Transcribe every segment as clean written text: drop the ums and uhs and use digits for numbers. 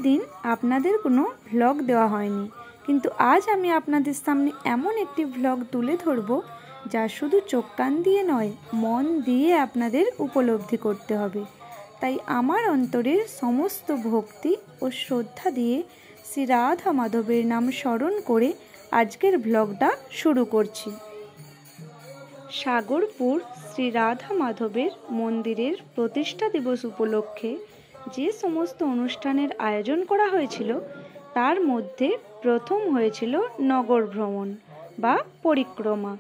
দিন আপনাদের কোনো ভ্লগ দেওয়া হয়নি, কিন্তু আজ আমি আপনাদের সামনে এমন একটি ভ্লগ তুলে ধরব যা শুধু চোখ কান দিয়ে নয়, মন দিয়ে আপনাদের উপলব্ধি করতে হবে। তাই আমার অন্তরের সমস্ত ভক্তি ও শ্রদ্ধা দিয়ে শ্রী রাধা মাধবের নাম স্মরণ করে আজকের ভ্লগটা শুরু করছি। সাগরপুর শ্রী রাধা মাধবের মন্দিরের প্রতিষ্ঠা দিবস উপলক্ষে যে সমস্ত অনুষ্ঠানের আয়োজন করা হয়েছিল তার মধ্যে প্রথম হয়েছিল নগর ভ্রমণ বা পরিক্রমা।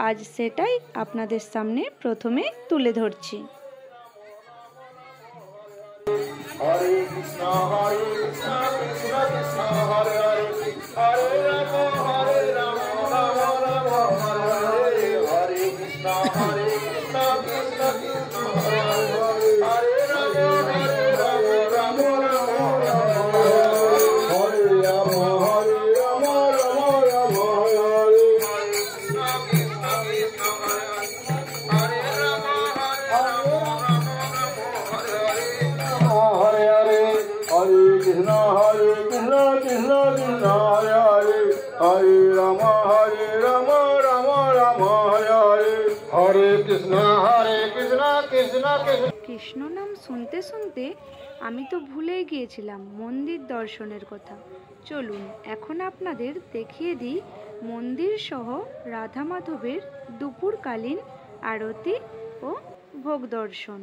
আজ সেটাই আপনাদের সামনে প্রথমে তুলে ধরছি। হরে কৃষ্ণ হরে কৃষ্ণ কৃষ্ণ কৃষ্ণ হরে হরে, হরে রাম হরে রাম রাম রাম হরে হরে, হরে কৃষ্ণ হরে কৃষ্ণ কৃষ্ণ কৃষ্ণ হরে হরে, হরে রাম রাম রাম রাম হরে রাম, হরে রাম রাম রাম হরে, হরে কৃষ্ণ কৃষ্ণ কৃষ্ণ হরে হরে, হরে রাম হরে হরে, হরে কৃষ্ণ কৃষ্ণ কৃষ্ণ হরে হরে, হরে রাম রাম রাম হরে হরে, হরে কৃষ্ণ কৃষ্ণ কৃষ্ণ। কৃষ্ণ নাম শুনতে শুনতে আমি তো ভুলেই গিয়েছিলাম মন্দির দর্শনের কথা। চলুন এখন আপনাদের দেখিয়ে দিই মন্দির সহ রাধা মাধবের দুপুরকালীন আরতি ও ভোগ দর্শন।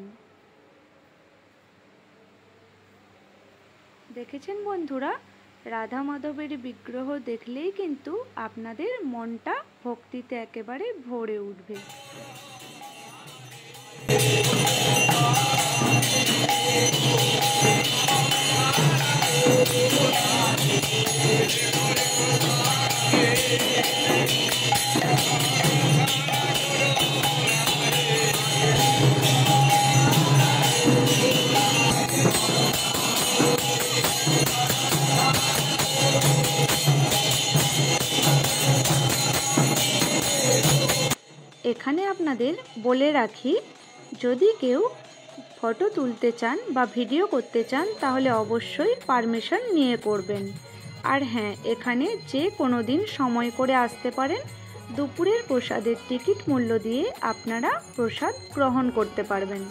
দেখেছেন বন্ধুরা, রাধা মাধবের বিগ্রহ দেখলেই কিন্তু আপনাদের মনটা ভক্তিতে একেবারে ভরে উঠবে। এখানে আপনাদের বলে রাখি, যদি কেউ ফটো তুলতে চান বা ভিডিও করতে চান তাহলে অবশ্যই পারমিশন নিয়ে করবেন। আর হ্যাঁ, এখানে যে কোনো দিন সময় করে আসতে পারেন। দুপুরের প্রসাদের টিকিট মূল্য দিয়ে আপনারা প্রসাদ গ্রহণ করতে পারবেন।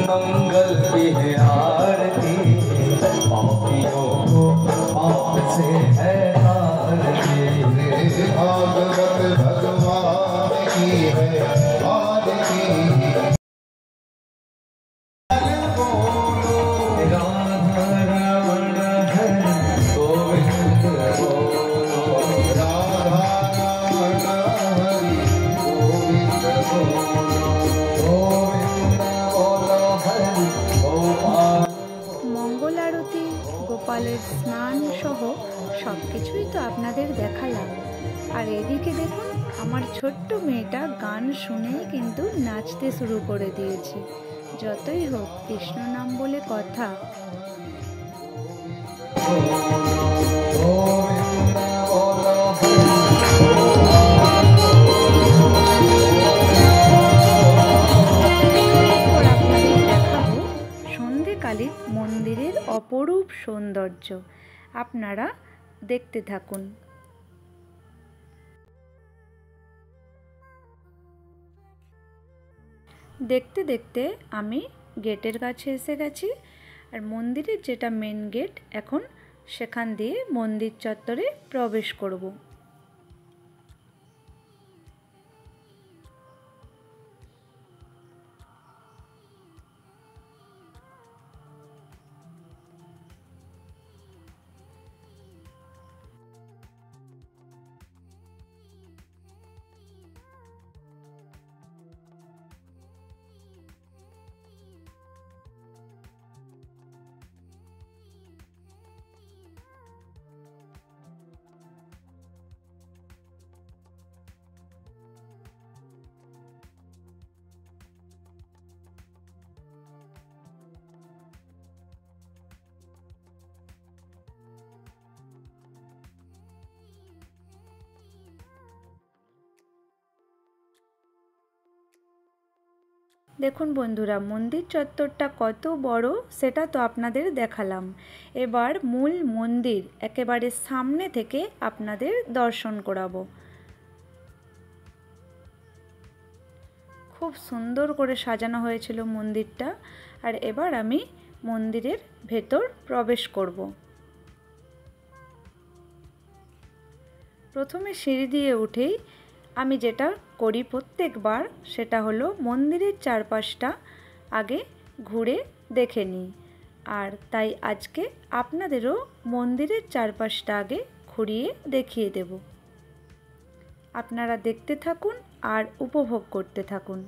मंगल की है आरती, पापियों को पाप से है आरती, भागवत भगवान की है आरती। राधा रमण हरि गोविंद बोलो, राधा रमण हरि गोविंद बोलो, মঙ্গল আরতি, গোপালের স্নান সহ সব কিছুই তো আপনাদের দেখালাম। আর এদিকে দেখুন, আমার ছোট্ট মেয়েটা গান শুনেই কিন্তু নাচতে শুরু করে দিয়েছে। যতই হোক কৃষ্ণ নাম বলে কথা। সন্ধেকালীন মন্দিরের অপরূপ সৌন্দর্য আপনারা দেখতে থাকুন। দেখতে দেখতে আমি গেটের কাছে এসে গেছি। আর মন্দিরের যেটা মেন গেট, এখন সেখান দিয়ে মন্দির চত্বরে প্রবেশ করব। দেখুন বন্ধুরা, মন্দির চত্বরটা কত বড় সেটা তো আপনাদের দেখালাম। এবার মূল মন্দির একেবারে সামনে থেকে আপনাদের দর্শন করাবো। খুব সুন্দর করে সাজানো হয়েছিল মন্দিরটা। আর এবার আমি মন্দিরের ভেতর প্রবেশ করব। প্রথমে সিঁড়ি দিয়ে উঠেই আমি যেটা করি প্রত্যেকবার, সেটা হলো মন্দিরের চারপাশটা আগে ঘুরে দেখে নিই। আর তাই আজকে আপনাদেরও মন্দিরের চারপাশটা আগে ঘুরিয়ে দেখিয়ে দেব। আপনারা দেখতে থাকুন আর উপভোগ করতে থাকুন।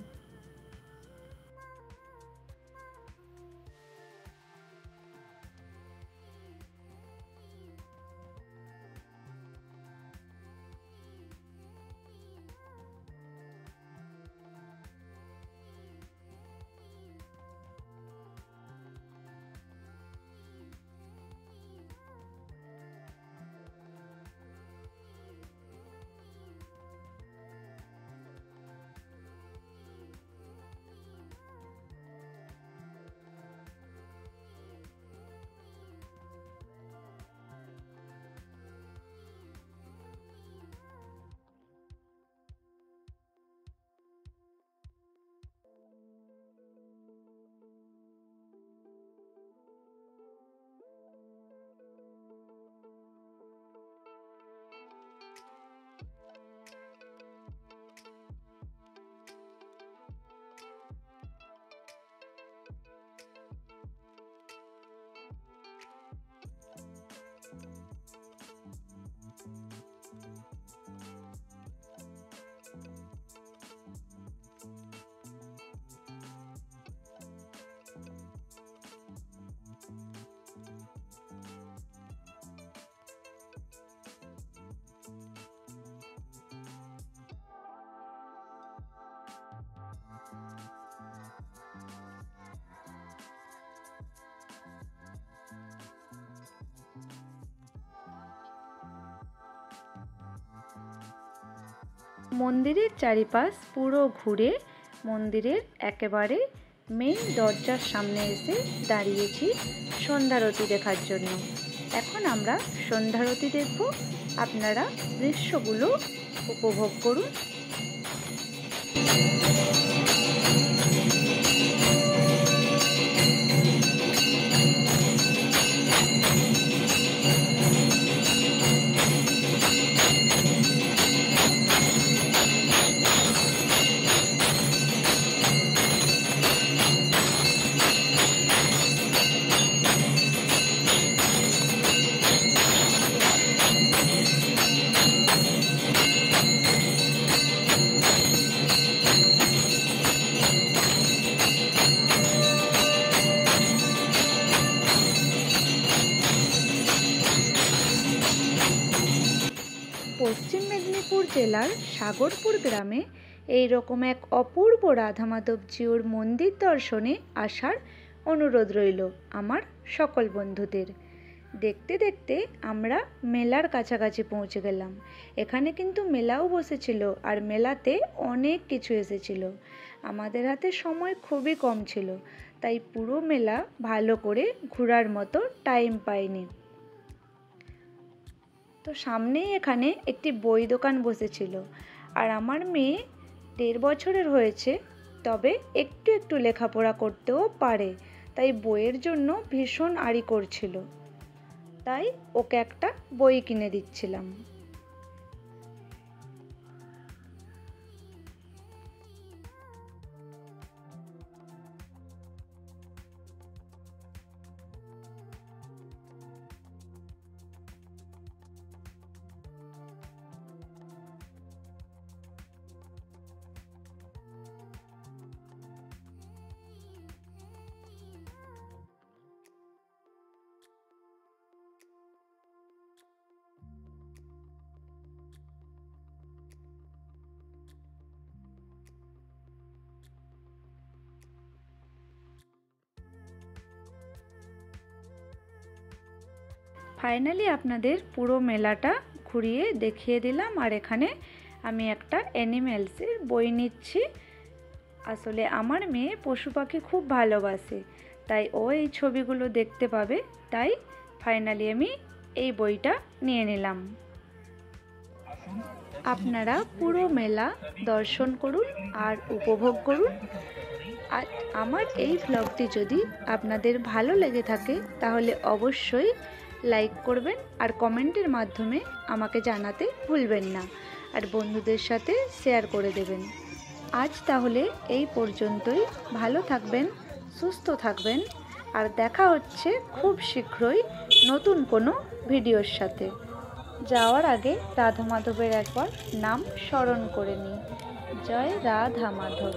মন্দিরের চারিপাশ পুরো ঘুরে মন্দিরের একেবারে মেন দরজার সামনে এসে দাঁড়িয়েছি সন্ধ্যারতি দেখার জন্য। এখন আমরা সন্ধ্যারতি দেখব। আপনারা দৃশ্যগুলো উপভোগ করুন। পশ্চিম মেদিনীপুর জেলার সাগরপুর গ্রামে এই রকম এক অপূর্ব রাধা মাধবজিউর মন্দির দর্শনে আসার অনুরোধ রইল আমার সকল বন্ধুদের। দেখতে দেখতে আমরা মেলার কাছাকাছি পৌঁছে গেলাম। এখানে কিন্তু মেলাও বসেছিল আর মেলাতে অনেক কিছু এসেছিল। আমাদের হাতে সময় খুবই কম ছিল, তাই পুরো মেলা ভালো করে ঘোরার মতো টাইম পাইনি। তো সামনেই এখানে একটি বই দোকান বসেছিল। আর আমার মেয়ে 1.5 বছরের হয়েছে, তবে একটু একটু লেখাপড়া করতেও পারে, তাই বইয়ের জন্য ভীষণ আড়ি করছিল। তাই ওকে একটা বই কিনে দিচ্ছিলাম। ফাইনালি আপনাদের পুরো মেলাটা ঘুরিয়ে দেখিয়ে দিলাম। আর এখানে আমি একটা অ্যানিম্যালসের বই নিচ্ছি। আসলে আমার মেয়ে পশু পাখি খুব ভালোবাসে, তাই ও এই ছবিগুলো দেখতে পাবে, তাই ফাইনালি আমি এই বইটা নিয়ে নিলাম। আপনারা পুরো মেলা দর্শন করুন আর উপভোগ করুন। আর আমার এই ভ্লগটি যদি আপনাদের ভালো লেগে থাকে তাহলে অবশ্যই লাইক করবেন আর কমেন্টের মাধ্যমে আমাকে জানাতে ভুলবেন না, আর বন্ধুদের সাথে শেয়ার করে দেবেন। আজ তাহলে এই পর্যন্তই। ভালো থাকবেন, সুস্থ থাকবেন, আর দেখা হচ্ছে খুব শীঘ্রই নতুন কোনো ভিডিওর সাথে। যাওয়ার আগে রাধা মাধবের একবার নাম স্মরণ করে নিই। জয় রাধা মাধব।